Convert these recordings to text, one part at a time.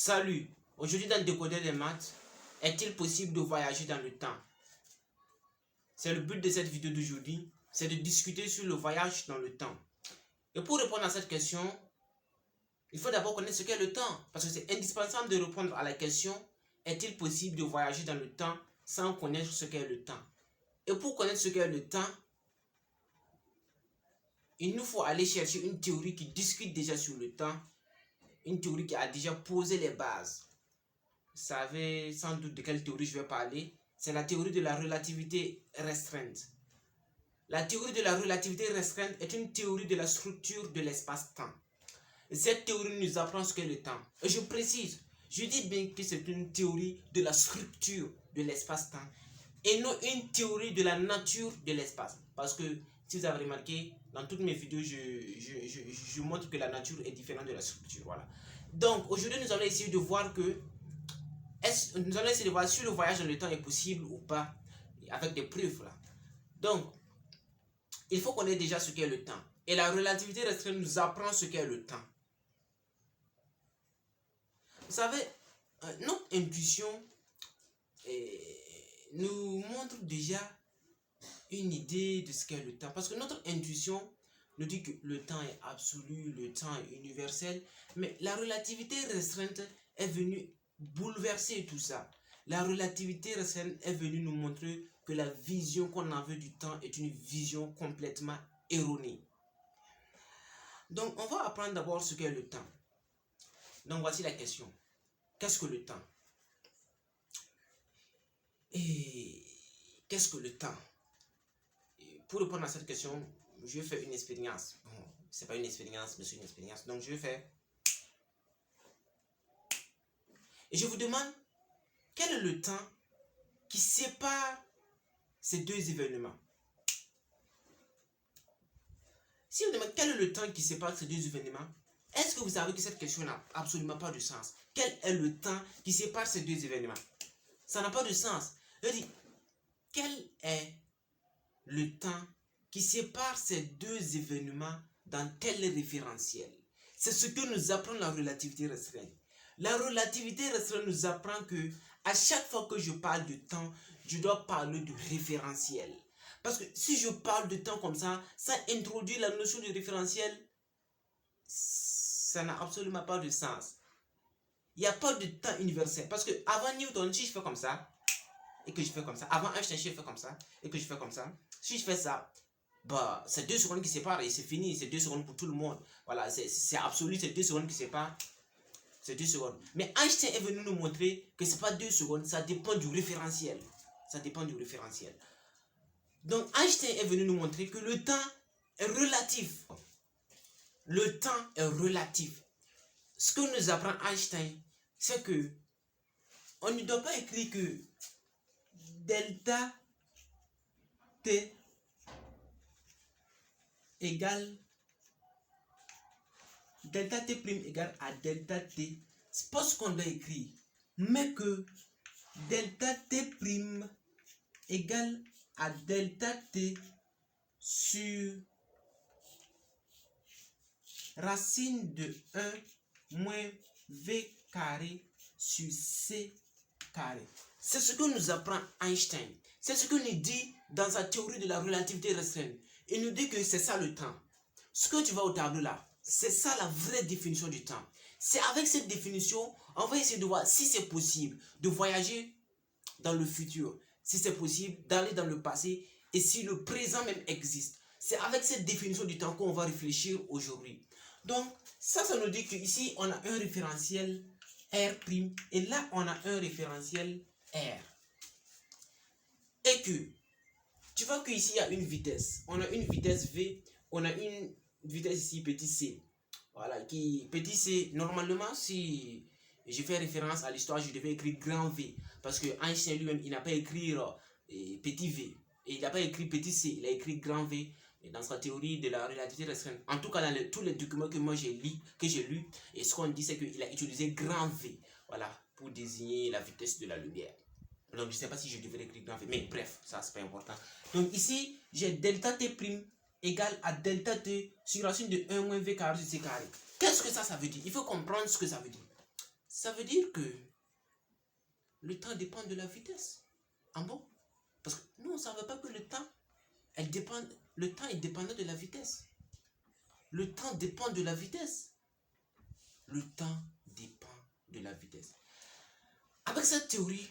Salut, aujourd'hui dans Décoder des maths, est-il possible de voyager dans le temps? C'est le but de cette vidéo d'aujourd'hui, c'est de discuter sur le voyage dans le temps. Et pour répondre à cette question, il faut d'abord connaître ce qu'est le temps, parce que c'est indispensable de répondre à la question, est-il possible de voyager dans le temps sans connaître ce qu'est le temps? Et pour connaître ce qu'est le temps, il nous faut aller chercher une théorie qui discute déjà sur le temps, une théorie qui a déjà posé les bases. Vous savez sans doute de quelle théorie je vais parler. C'est la théorie de la relativité restreinte. La théorie de la relativité restreinte est une théorie de la structure de l'espace-temps. Cette théorie nous apprend ce qu'est le temps. Et je précise, je dis bien que c'est une théorie de la structure de l'espace-temps et non une théorie de la nature de l'espace. Parce que, si vous avez remarqué, dans toutes mes vidéos, je montre que la nature est différente de la structure. Voilà. Donc, aujourd'hui, nous allons essayer de voir que nous allons essayer de voir si le voyage dans le temps est possible ou pas, avec des preuves là. Donc, il faut connaître déjà ce qu'est le temps. Et la relativité restreinte nous apprend ce qu'est le temps. Vous savez, notre intuition nous montre déjà une idée de ce qu'est le temps. Parce que notre intuition nous dit que le temps est absolu, le temps est universel. Mais la relativité restreinte est venue bouleverser tout ça. La relativité restreinte est venue nous montrer que la vision qu'on avait du temps est une vision complètement erronée. Donc, on va apprendre d'abord ce qu'est le temps. Donc, voici la question. Qu'est-ce que le temps? Et qu'est-ce que le temps? Et pour répondre à cette question, je vais faire une expérience. Bon, c'est pas une expérience, mais c'est une expérience. Donc, je vais faire. Et je vous demande, quel est le temps qui sépare ces deux événements? Si vous demandez quel est le temps qui sépare ces deux événements, est-ce que vous savez que cette question n'a absolument pas de sens? Quel est le temps qui sépare ces deux événements? Ça n'a pas de sens. Je dis, quel est le temps qui sépare ces deux événements dans tel référentiel? C'est ce que nous apprend la relativité restreinte. La relativité restreinte nous apprend que à chaque fois que je parle de temps, je dois parler de référentiel. Parce que si je parle de temps comme ça introduit la notion de référentiel. Ça n'a absolument pas de sens. Il n'y a pas de temps universel. Parce que avant Newton, si je fais comme ça, et que je fais comme ça, avant Einstein, si je fais comme ça, et que je fais comme ça, si je fais ça, bah, c'est 2 secondes qui séparent et c'est fini, c'est 2 secondes pour tout le monde. Voilà, c'est absolu, c'est 2 secondes qui séparent, c'est 2 secondes. Mais Einstein est venu nous montrer que c'est pas 2 secondes, ça dépend du référentiel. Ça dépend du référentiel. Donc Einstein est venu nous montrer que le temps est relatif. Le temps est relatif. Ce que nous apprend Einstein, c'est que on ne doit pas écrire que delta t égale delta t prime égale à delta t. C'est pas ce qu'on doit écrire, mais que delta t prime égale à delta t sur racine de 1 moins v carré sur c carré. C'est ce que nous apprend Einstein. C'est ce que nous dit dans sa théorie de la relativité restreinte. Il nous dit que c'est ça le temps. Ce que tu vois au tableau là, c'est ça la vraie définition du temps. C'est avec cette définition, on va essayer de voir si c'est possible de voyager dans le futur, si c'est possible d'aller dans le passé et si le présent même existe. C'est avec cette définition du temps qu'on va réfléchir aujourd'hui. Donc, ça nous dit qu'ici, on a un référentiel R' et là, on a un référentiel R. Et que, tu vois qu'ici, il y a une vitesse. On a une vitesse V, on a une vitesse ici, petit c. Voilà, petit c, normalement, si je fais référence à l'histoire, je devais écrire grand V. Parce que Einstein lui-même, il n'a pas écrit petit v. Et il n'a pas écrit petit c, il a écrit grand V. Et dans sa théorie de la relativité restreinte, en tout cas dans tous les documents que moi j'ai lu, et ce qu'on dit c'est qu'il a utilisé grand V, voilà, pour désigner la vitesse de la lumière. Donc je ne sais pas si je devrais écrire grand V, mais bref, ça c'est pas important. Donc ici, j'ai delta t prime égale à delta t sur racine de 1 moins v carré sur c carré. Qu'est-ce que ça veut dire? Il faut comprendre ce que ça veut dire. Ça veut dire que le temps dépend de la vitesse. Ah bon? Parce que nous, on ne savait pas que le temps est dépendant de la vitesse. Le temps dépend de la vitesse. Le temps dépend de la vitesse. Avec cette théorie,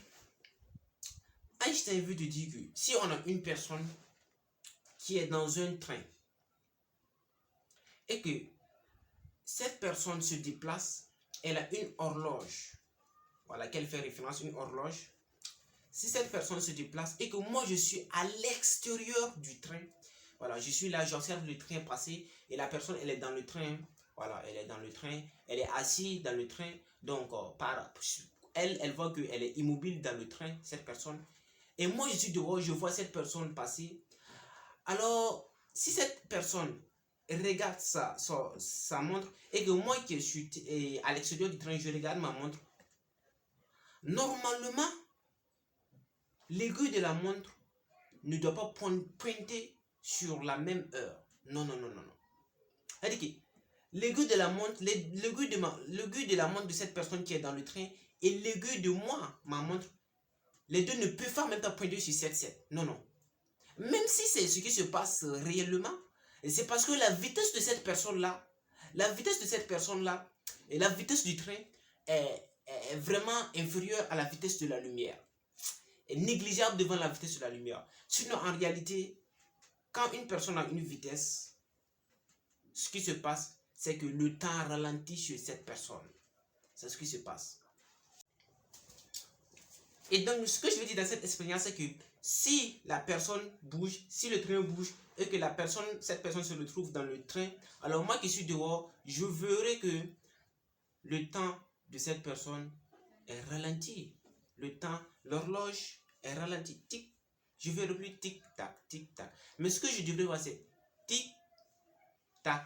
Einstein veut te dire que si on a une personne qui est dans un train et que cette personne se déplace, elle a une horloge, voilà, qu'elle fait référence, une horloge. Si cette personne se déplace et que moi je suis à l'extérieur du train, voilà, je suis là, j'observe le train passer et la personne elle est dans le train, voilà, elle est dans le train, elle est assise dans le train, donc elle voit qu'elle est immobile dans le train, cette personne, et moi je suis dehors, je vois cette personne passer. Alors, si cette personne regarde sa montre et que moi qui suis à l'extérieur du train, je regarde ma montre, normalement, l'aiguille de la montre ne doit pas pointer sur la même heure. Non, non, non, non, non. C'est-à-dire que l'aiguille de la montre, l'aiguille de la montre de cette personne qui est dans le train et l'aiguille de moi, ma montre, les deux ne peuvent pas même pas pointer sur 7,7. Non, non. Même si c'est ce qui se passe réellement, c'est parce que la vitesse de cette personne-là, et la vitesse du train est vraiment inférieure à la vitesse de la lumière. Est négligeable devant la vitesse de la lumière. Sinon, en réalité, quand une personne a une vitesse, ce qui se passe, c'est que le temps ralentit sur cette personne. C'est ce qui se passe. Et donc, ce que je veux dire dans cette expérience, c'est que si la personne bouge, si le train bouge, et que cette personne se retrouve dans le train, alors moi qui suis dehors, je verrai que le temps de cette personne est ralenti. Le temps, l'horloge est ralentie. Tic, je vais replier tic-tac, tic-tac. Mais ce que je devrais voir, c'est tic-tac,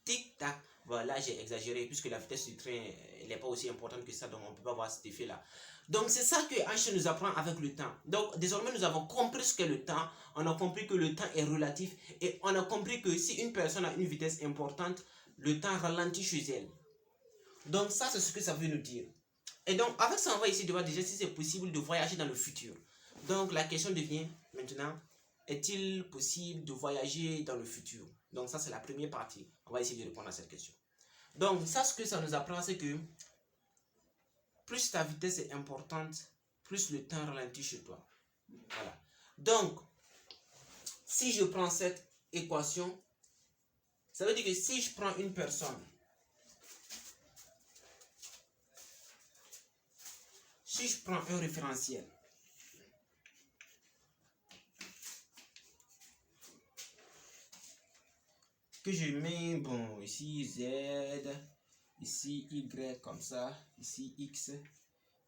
tic-tac. Voilà, j'ai exagéré, puisque la vitesse du train n'est pas aussi importante que ça, donc on ne peut pas voir cet effet-là. Donc c'est ça que Einstein nous apprend avec le temps. Donc désormais nous avons compris ce qu'est le temps, on a compris que le temps est relatif, et on a compris que si une personne a une vitesse importante, le temps ralentit chez elle. Donc ça, c'est ce que ça veut nous dire. Et donc avec ça, on va essayer de voir déjà si c'est possible de voyager dans le futur. Donc la question devient maintenant, est-il possible de voyager dans le futur? Donc ça, c'est la première partie. On va essayer de répondre à cette question. Donc ça, ce que ça nous apprend, c'est que plus ta vitesse est importante, plus le temps ralentit chez toi. Voilà. Donc, si je prends cette équation, ça veut dire que si je prends une personne, si je prends un référentiel, que je mets, bon, ici Z, ici Y comme ça, ici X,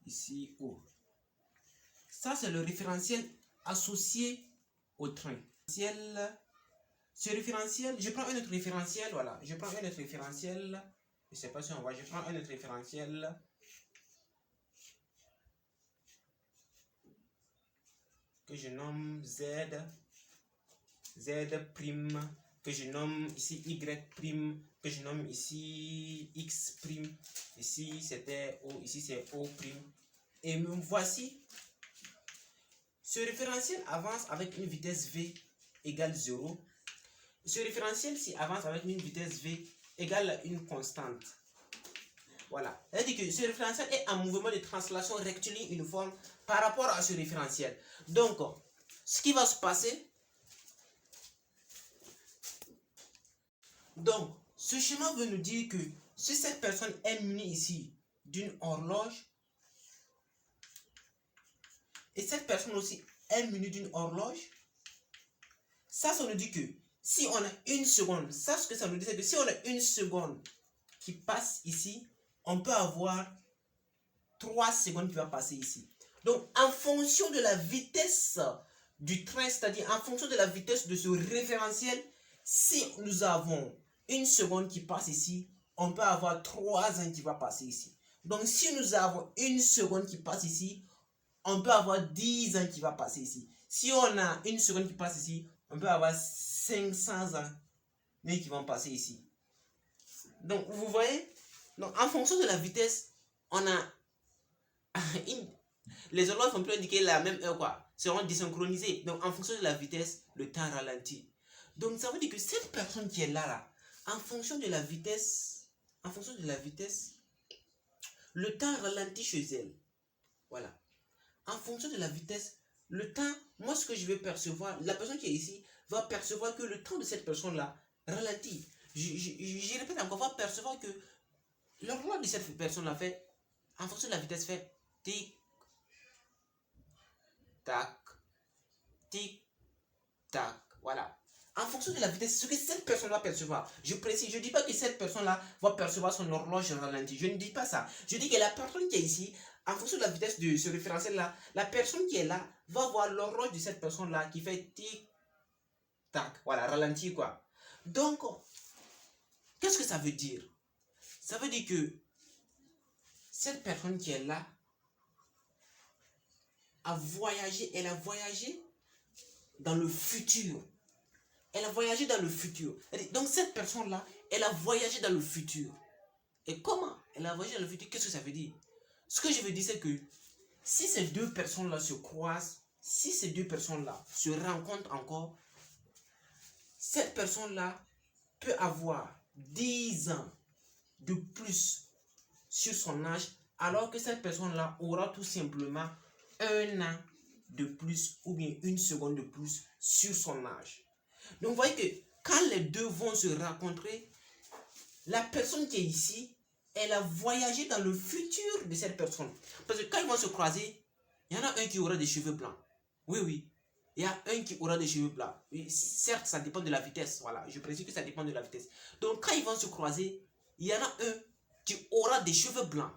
ici O. Ça, c'est le référentiel associé au train. Ce référentiel, je prends un autre référentiel, voilà, je prends un autre référentiel, je ne sais pas si on voit, je prends un autre référentiel. Que je nomme Z, que je nomme ici Y', que je nomme ici X', ici c'était O, ici c'est O'. Et me voici, ce référentiel avance avec une vitesse V égale 0. Ce référentiel-ci avance avec une vitesse V égale à une constante. Voilà. C'est-à-dire que ce référentiel est en mouvement de translation rectiligne uniforme par rapport à ce référentiel. Donc, ce qui va se passer, donc, ce schéma veut nous dire que si cette personne est munie ici d'une horloge, et cette personne aussi est munie d'une horloge, ça nous dit que si on a une seconde, ça ce que ça nous dit, c'est que si on a une seconde qui passe ici, on peut avoir 3 secondes qui va passer ici. Donc, en fonction de la vitesse du train, c'est-à-dire en fonction de la vitesse de ce référentiel, si nous avons une seconde qui passe ici, on peut avoir 3 ans qui va passer ici. Donc, si nous avons une seconde qui passe ici, on peut avoir 10 ans qui va passer ici. Si on a une seconde qui passe ici, on peut avoir 500 ans qui vont passer ici. Donc, vous voyez, donc, en fonction de la vitesse, on a les horloges vont plus indiquer la même heure, quoi, seront désynchronisées. Donc, en fonction de la vitesse, le temps ralentit. Donc, ça veut dire que cette personne qui est là, en fonction de la vitesse, le temps ralentit chez elle. Voilà. En fonction de la vitesse, le temps, moi, ce que je vais percevoir, la personne qui est ici va percevoir que le temps de cette personne-là ralentit. Je répète encore, va percevoir que l'horloge de cette personne-là fait, en fonction de la vitesse, fait tic, tac, tic, tac. Voilà. En fonction de la vitesse, ce que cette personne va percevoir. Je précise, je ne dis pas que cette personne-là va percevoir son horloge ralentie. Je ne dis pas ça. Je dis que la personne qui est ici, en fonction de la vitesse de ce référentiel-là, la personne qui est là va voir l'horloge de cette personne-là qui fait tic, tac. Voilà, ralenti quoi. Donc, qu'est-ce que ça veut dire? Ça veut dire que cette personne qui est là a voyagé, elle a voyagé dans le futur. Elle a voyagé dans le futur. Donc cette personne-là, elle a voyagé dans le futur. Et comment elle a voyagé dans le futur? Qu'est-ce que ça veut dire? Ce que je veux dire, c'est que si ces deux personnes-là se croisent, si ces deux personnes-là se rencontrent encore, cette personne-là peut avoir 10 ans de plus sur son âge, alors que cette personne-là aura tout simplement 1 an de plus ou bien 1 seconde de plus sur son âge. Donc, vous voyez que quand les deux vont se rencontrer, la personne qui est ici, elle a voyagé dans le futur de cette personne. Parce que quand ils vont se croiser, il y en a un qui aura des cheveux blancs. Oui, oui. Il y a un qui aura des cheveux blancs. Certes, ça dépend de la vitesse. Voilà, je précise que ça dépend de la vitesse. Donc, quand ils vont se croiser, il y en a un qui aura des cheveux blancs.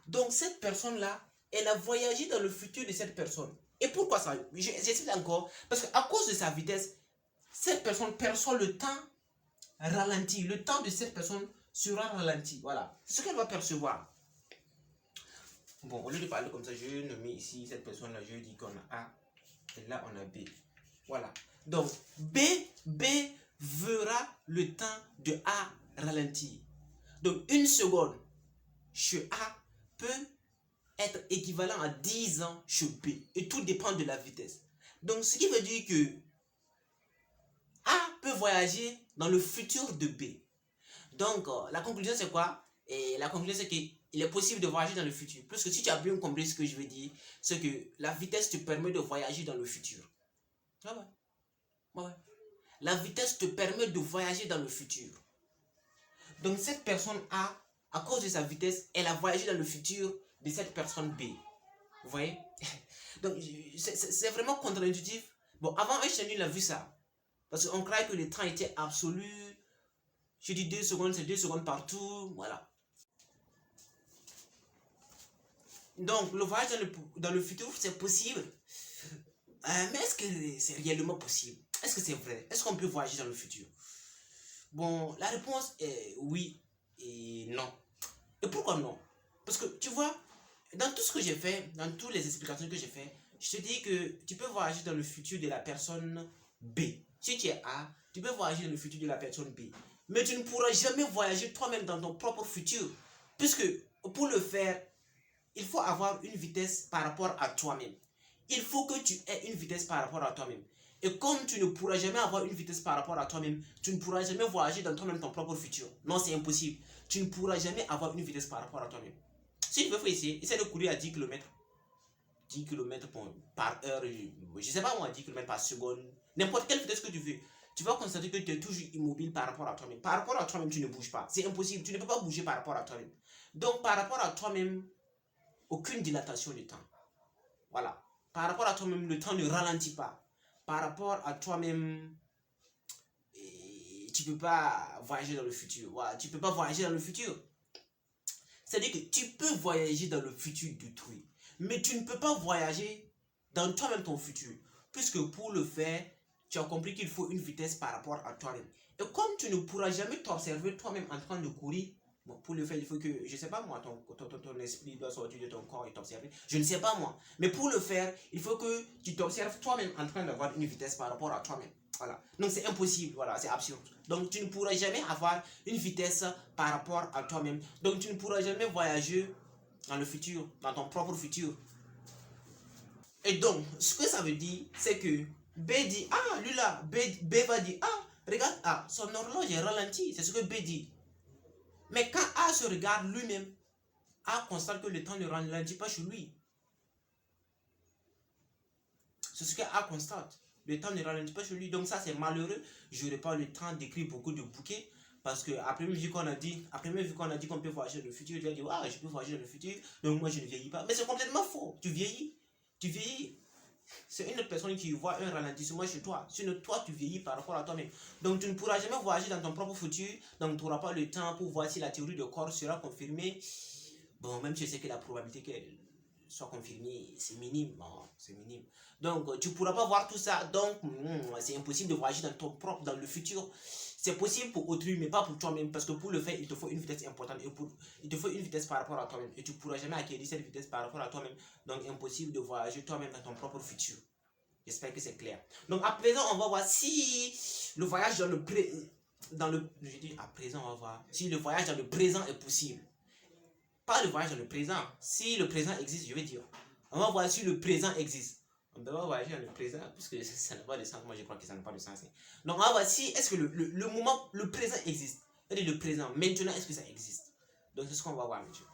Donc, cette personne-là, elle a voyagé dans le futur de cette personne. Et pourquoi ça? J'explique encore. Parce qu'à cause de sa vitesse, cette personne perçoit le temps ralenti. Le temps de cette personne sera ralenti. Voilà. C'est ce qu'elle va percevoir. Bon, au lieu de parler comme ça, je vais nommer ici cette personne-là. Je dis qu'on a A. Et là, on a B. Voilà. Donc, B verra le temps de A ralentir. Donc, 1 seconde chez A peut être équivalent à 10 ans chez B. Et tout dépend de la vitesse. Donc, ce qui veut dire que A peut voyager dans le futur de B. Donc, la conclusion, c'est quoi? Et la conclusion, c'est qu'il est possible de voyager dans le futur. Parce que si tu as bien compris ce que je veux dire, c'est que la vitesse te permet de voyager dans le futur. Ah ouais. Ouais. La vitesse te permet de voyager dans le futur. Donc, cette personne A, à cause de sa vitesse, elle a voyagé dans le futur de cette personne B. Vous voyez? Donc, c'est vraiment contre-intuitif. Bon, avant Einstein, il a vu ça. Parce qu'on croyait que le temps était absolu. Je dis 2 secondes, c'est 2 secondes partout. Voilà. Donc, le voyage dans le futur, c'est possible. Mais est-ce que c'est réellement possible? Est-ce que c'est vrai? Est-ce qu'on peut voyager dans le futur? Bon, la réponse est oui et non. Et pourquoi non? Parce que, tu vois, dans tout ce que j'ai fait, dans toutes les explications que j'ai fait, je te dis que tu peux voyager dans le futur de la personne B. Si tu es A, tu peux voyager dans le futur de la personne B. Mais tu ne pourras jamais voyager toi-même dans ton propre futur. Puisque, pour le faire, il faut avoir une vitesse par rapport à toi-même. Il faut que tu aies une vitesse par rapport à toi-même. Et comme tu ne pourras jamais avoir une vitesse par rapport à toi-même, tu ne pourras jamais voyager dans toi-même ton propre futur. Non, c'est impossible. Tu ne pourras jamais avoir une vitesse par rapport à toi-même. Si tu veux faire essayer, essaie de courir à 10 km. 10 km par heure, je ne sais pas moi, 10 km par seconde. N'importe quelle vitesse que tu veux. Tu vas constater que tu es toujours immobile par rapport à toi-même. Par rapport à toi-même, tu ne bouges pas. C'est impossible. Tu ne peux pas bouger par rapport à toi-même. Donc, par rapport à toi-même, aucune dilatation du temps. Voilà. Par rapport à toi-même, le temps ne ralentit pas. Par rapport à toi-même, tu ne peux pas voyager dans le futur. Voilà. Tu ne peux pas voyager dans le futur. C'est-à-dire que tu peux voyager dans le futur d'autrui. Mais tu ne peux pas voyager dans toi-même ton futur. Puisque pour le faire, tu as compris qu'il faut une vitesse par rapport à toi-même. Et comme tu ne pourras jamais t'observer toi-même en train de courir, bon, pour le faire, il faut que, je ne sais pas moi, ton esprit doit sortir de ton corps et t'observer. Je ne sais pas moi. Mais pour le faire, il faut que tu t'observes toi-même en train d'avoir une vitesse par rapport à toi-même. Voilà. Donc c'est impossible, voilà, c'est absurde. Donc tu ne pourras jamais avoir une vitesse par rapport à toi-même. Donc tu ne pourras jamais voyager dans le futur, dans ton propre futur. Et donc, ce que ça veut dire, c'est que B dit, ah, lui là, B va dire, ah, regarde, ah, son horloge est ralentie, c'est ce que B dit. Mais quand A se regarde lui-même, A constate que le temps ne ralentit pas chez lui. C'est ce que A constate. Le temps ne ralentit pas chez lui. Donc ça, c'est malheureux. Je n'aurai pas le temps d'écrire beaucoup de bouquets. Parce que après vu qu'on a dit qu'on peut voyager dans le futur, tu vas dire, ah, je peux voyager dans le futur, donc moi je ne vieillis pas. Mais c'est complètement faux. Tu vieillis. Tu vieillis. C'est une autre personne qui voit un ralentissement chez toi. Sinon, toi, tu vieillis par rapport à toi-même. Donc, tu ne pourras jamais voyager dans ton propre futur. Donc, tu n'auras pas le temps pour voir si la théorie de corps sera confirmée. Bon, même si je sais que la probabilité qu'elle soit confirmée, c'est minime. Bon, c'est minime. Donc, tu ne pourras pas voir tout ça. Donc, c'est impossible de voyager dans ton propre, dans le futur. C'est possible pour autrui, mais pas pour toi-même. Parce que pour le faire, il te faut une vitesse importante. Et il te faut une vitesse par rapport à toi-même. Et tu ne pourras jamais acquérir cette vitesse par rapport à toi-même. Donc, impossible de voyager toi-même dans ton propre futur. J'espère que c'est clair. Donc, à présent, on va voir si le voyage dans le je dis à présent, on va voir si le voyage dans le présent est possible. Pas le voyage dans le présent. Si le présent existe, je vais dire. On va voir si le présent existe. On ne peut pas voyager dans le présent, puisque ça n'a pas de sens. Moi, je crois que ça n'a pas de sens. Donc, on va voir si est-ce que le moment, le présent existe. C'est-à-dire le présent. Maintenant, est-ce que ça existe? Donc, c'est ce qu'on va voir maintenant.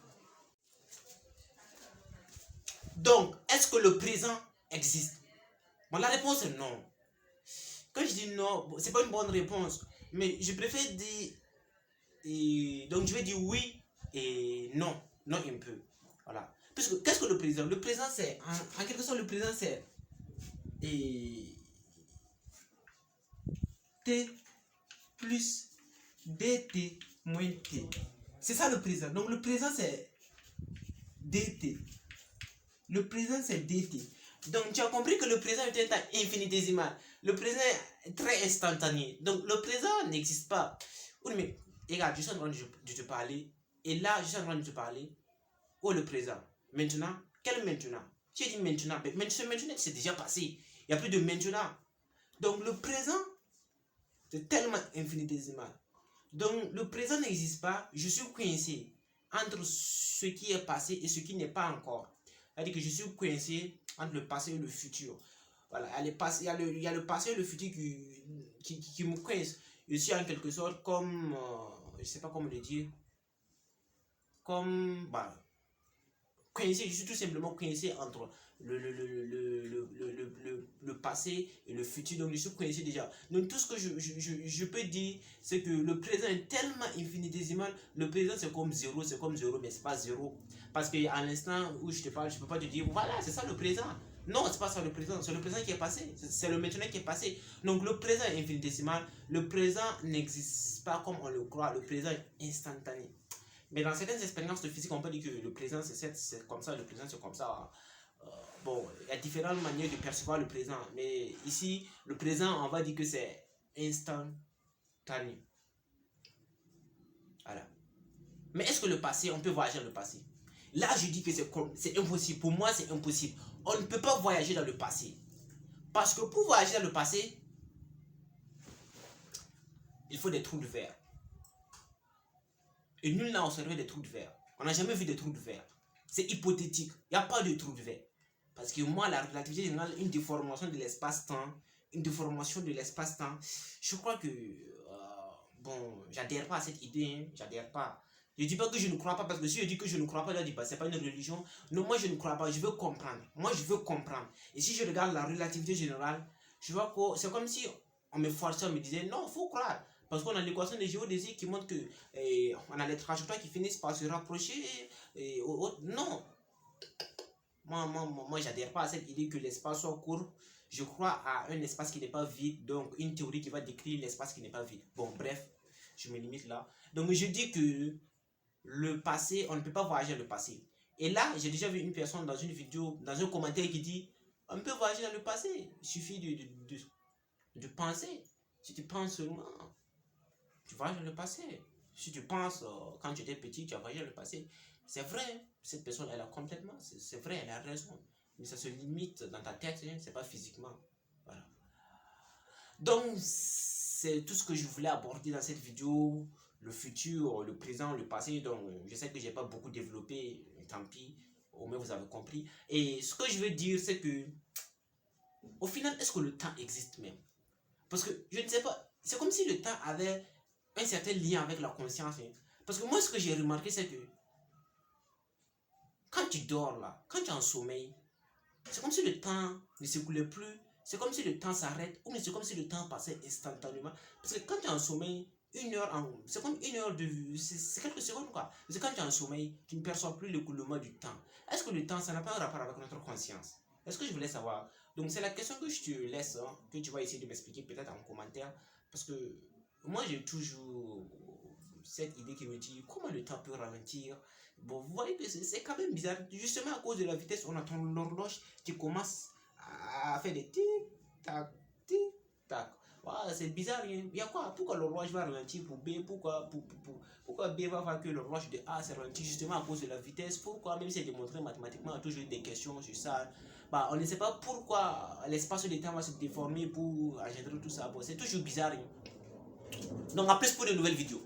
Donc, est-ce que le présent existe? Bon, la réponse est non. Quand je dis non, c'est pas une bonne réponse. Mais je préfère dire. Donc, je vais dire oui et non. Non, un peu. Voilà. Parce que qu'est-ce que le présent? Le présent, c'est. En quelque sorte, le présent, c'est. T plus dt moins t. C'est ça le présent. Donc, le présent, c'est dt. Le présent, c'est dt. Donc, tu as compris que le présent est un temps infinitésimal. Le présent est très instantané. Donc, le présent n'existe pas. Oui, mais, regarde, je suis en train de te parler. Et là, je suis en train de te parler. Où est le présent? Maintenant? Quel maintenant? Tu as dit maintenant. Mais maintenant, c'est déjà passé. Il n'y a plus de maintenant. Donc, le présent, c'est tellement infinitésimal. Donc, le présent n'existe pas. Je suis coincé entre ce qui est passé et ce qui n'est pas encore. C'est-à-dire que je suis coincé entre le passé et le futur. Voilà, il y a le passé et le futur qui me coince. Je suis en quelque sorte comme, je ne sais pas comment le dire, comme, coincé, je suis tout simplement coincé entre le passé et le futur. Donc je suis coincé déjà. Donc tout ce que je peux dire, c'est que le présent est tellement infinitésimal. Le présent c'est comme zéro, mais c'est pas zéro. Parce qu'à l'instant où je te parle, je peux pas te dire, voilà, c'est ça le présent. Non, c'est pas ça le présent, c'est le présent qui est passé. C'est le maintenant qui est passé. Donc le présent est infinitésimal. Le présent n'existe pas comme on le croit. Le présent est instantané. Mais dans certaines expériences de physique, on peut dire que le présent c'est comme ça, le présent c'est comme ça. Bon, il y a différentes manières de percevoir le présent. Mais ici, le présent, on va dire que c'est instantané. Voilà. Mais est-ce que le passé, on peut voyager dans le passé? Là, je dis que c'est impossible. Pour moi, c'est impossible. On ne peut pas voyager dans le passé. Parce que pour voyager dans le passé, il faut des trous de verre. Et nul n'a observé des trous de verre. On n'a jamais vu des trous de verre. C'est hypothétique. Il n'y a pas de trous de verre. Parce que moi, la relativité générale, une déformation de l'espace-temps, je crois que, bon, j'adhère pas à cette idée, hein, j'adhère pas. Je dis pas que je ne crois pas, parce que si je dis que je ne crois pas, je dis pas, c'est pas une religion. Non, moi je ne crois pas, je veux comprendre. Moi je veux comprendre. Et si je regarde la relativité générale, je vois que c'est comme si on me forçait, on me disait, non, il faut croire. Parce qu'on a l'équation de géodésie qui montre que on a les trajectoires qui finissent par se rapprocher. Non. Moi j'adhère pas à cette idée que l'espace soit court. Je crois à un espace qui n'est pas vide. Donc, une théorie qui va décrire l'espace qui n'est pas vide. Bon, bref, je me limite là. Donc, je dis que le passé, on ne peut pas voyager dans le passé. Et là, j'ai déjà vu une personne dans une vidéo, dans un commentaire qui dit, on peut voyager dans le passé. Il suffit de penser. Si tu penses seulement, tu voyages dans le passé. Si tu penses, quand tu étais petit, tu as voyagé dans le passé. C'est vrai, cette personne, elle a complètement, c'est vrai, elle a raison. Mais ça se limite dans ta tête, hein, c'est pas physiquement. Voilà. Donc, c'est tout ce que je voulais aborder dans cette vidéo. le futur, le présent, le passé. Donc, je sais que j'ai pas beaucoup développé, tant pis, au moins vous avez compris. Et ce que je veux dire, c'est que, au final, est-ce que le temps existe même? Parce que, je ne sais pas, c'est comme si le temps avait un certain lien avec la conscience. Hein. Parce que moi, ce que j'ai remarqué, c'est que, quand tu dors là, quand tu es en sommeil, c'est comme si le temps ne s'écoulait plus. C'est comme si le temps s'arrête. Ou c'est comme si le temps passait instantanément. Parce que quand tu es en sommeil, c'est comme une heure de vue. C'est quelques secondes quoi. C'est quand tu es en sommeil, tu ne perçois plus l'écoulement du temps. Est-ce que le temps, ça n'a pas un rapport avec notre conscience? Est-ce que je voulais savoir? Donc c'est la question que je te laisse, hein, que tu vas essayer de m'expliquer peut-être en commentaire. Parce que moi j'ai toujours cette idée qui me dit comment le temps peut ralentir. Bon, vous voyez que c'est quand même bizarre. Justement, à cause de la vitesse, on entend l'horloge qui commence à faire des tic-tac, tic-tac. Voilà, c'est bizarre. Hein. Il y a quoi? Pourquoi l'horloge va ralentir pour B? Pourquoi B va faire que l'horloge de A se ralentit justement à cause de la vitesse? Pourquoi? Même si c'est démontré mathématiquement, on a toujours des questions sur ça. Bah, on ne sait pas pourquoi l'espace de temps va se déformer pour engendrer tout ça. Bon, c'est toujours bizarre. Hein. Donc, à plus pour de nouvelles vidéos.